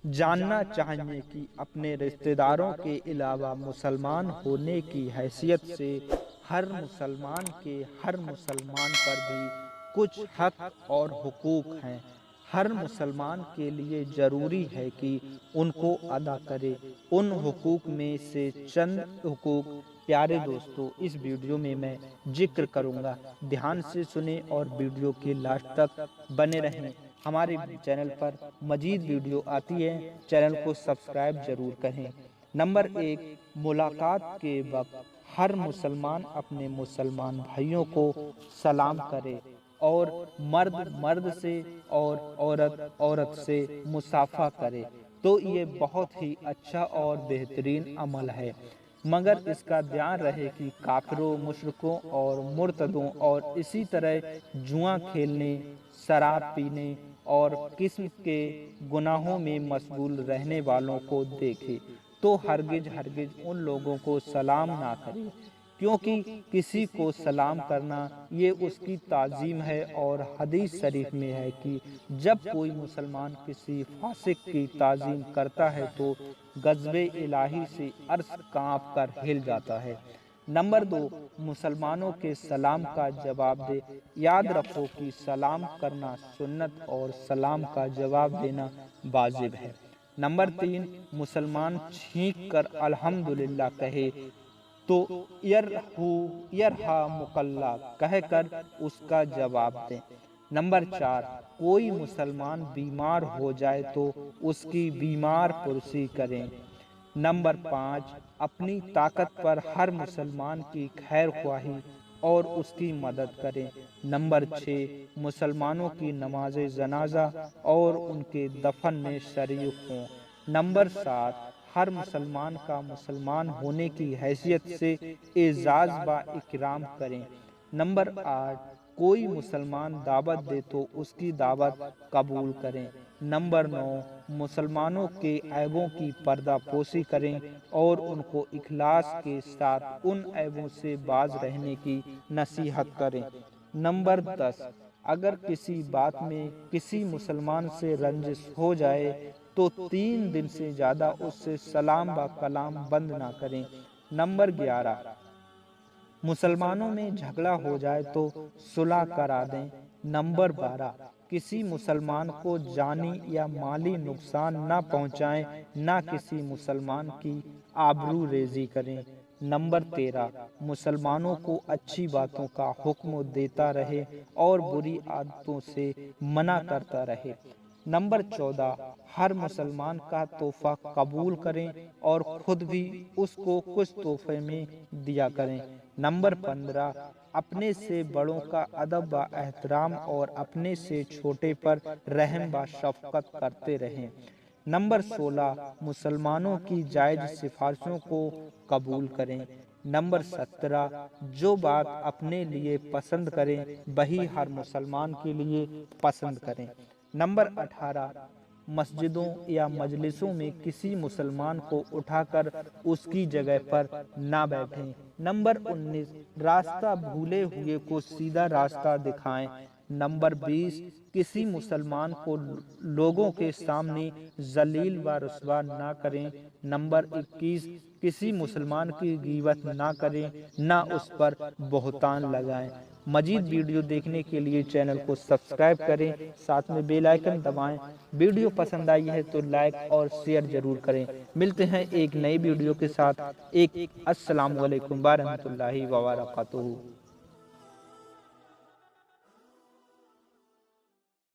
जानना चाहेंगे कि अपने रिश्तेदारों के अलावा मुसलमान होने की हैसियत से हर मुसलमान पर भी कुछ हक और हुकूक हैं। हर मुसलमान के लिए ज़रूरी है कि उनको अदा करे। उन हुकूक में से चंद हुकूक प्यारे दोस्तों इस वीडियो में मैं जिक्र करूंगा। ध्यान से सुने और वीडियो के लास्ट तक बने रहें। हमारे चैनल पर मजीद वीडियो आती है, चैनल को सब्सक्राइब जरूर करें। नंबर 1, मुलाकात के वक्त हर मुसलमान अपने मुसलमान भाइयों को सलाम करे और मर्द से और औरत से मुसाफा करे, तो ये बहुत ही अच्छा और बेहतरीन अमल है। मगर इसका ध्यान रहे कि काफिरों, मुशरिकों और मुर्तदों और इसी तरह जुआ खेलने, शराब पीने और किस्म के गुनाहों में मशगूल रहने वालों को देखे तो हरगिज उन लोगों को सलाम ना करे, क्योंकि किसी को सलाम करना ये उसकी ताज़ीम है। और हदीस शरीफ में है कि जब कोई मुसलमान किसी फासिक की ताज़ीम करता है तो गज़बे इलाही से अर्श कांप कर हिल जाता है। नंबर 2, मुसलमानों के सलाम का जवाब दे। याद रखो कि सलाम करना सुन्नत और सलाम का जवाब देना वाजिब है। नंबर 3, मुसलमान छींक कर अल्हम्दुलिल्लाह कहे तो यरहामुकल्लाह कहकर उसका जवाब दें। नंबर 4, कोई मुसलमान बीमार हो जाए तो उसकी बीमार पुरसी करें। नंबर 5, अपनी ताकत पर हर मुसलमान की खैर ख्वाही और उसकी मदद करें। नंबर 6, मुसलमानों की नमाज जनाजा और उनके दफन में शरीक हों। नंबर 7, हर मुसलमान का मुसलमान होने की हैसियत से एजाज व इकराम करें। नंबर 8, कोई मुसलमान दावत दे तो उसकी दावत कबूल करें। नंबर 9, मुसलमानों के ऐबों की पर्दापोशी करें और उनको इखलास के साथ उन ऐबों से बाज रहने की नसीहत करें। नंबर 10, अगर किसी बात में किसी मुसलमान से रंजिश हो जाए तो 3 दिन से ज़्यादा उससे सलाम व कलाम बंद ना करें। नंबर 11, मुसलमानों में झगड़ा हो जाए तो सुलह करा दें। नंबर 12, किसी मुसलमान को जानी या माली नुकसान न पहुंचाएं, न किसी मुसलमान की आबरू रेजी करें। नंबर 13, मुसलमानों को अच्छी बातों का हुक्म देता रहे और बुरी आदतों से मना करता रहे। नंबर 14, हर मुसलमान का तोहफा कबूल करें और खुद भी उसको कुछ तोहफे में दिया करें। नंबर 15, अपने से बड़ों का अदब व एहतराम और अपने से छोटे पर रहम व शफकत करते रहें। नंबर 16, मुसलमानों की जायज सिफारिशों को कबूल करें। नंबर 17, जो बात अपने लिए पसंद करें वही हर मुसलमान के लिए पसंद करें। नंबर 18, मस्जिदों या मजलिसों में किसी मुसलमान को उठाकर उसकी जगह पर ना बैठें। नंबर 19, रास्ता भूले हुए को सीधा रास्ता दिखाएं। नंबर 20, किसी मुसलमान को लोगों के सामने जलील व रुस्वा ना करें। नंबर 21, किसी मुसलमान की गीबत ना करें, ना उस पर बहतान लगाएं। मजीद वीडियो देखने के लिए चैनल को सब्सक्राइब करें, साथ में बेल आइकन दबाएं। वीडियो पसंद आई है तो लाइक और शेयर जरूर करें। मिलते हैं एक नई वीडियो के साथ। अस्सलाम वालेकुम व रहमतुल्लाहि व बरकातुहू।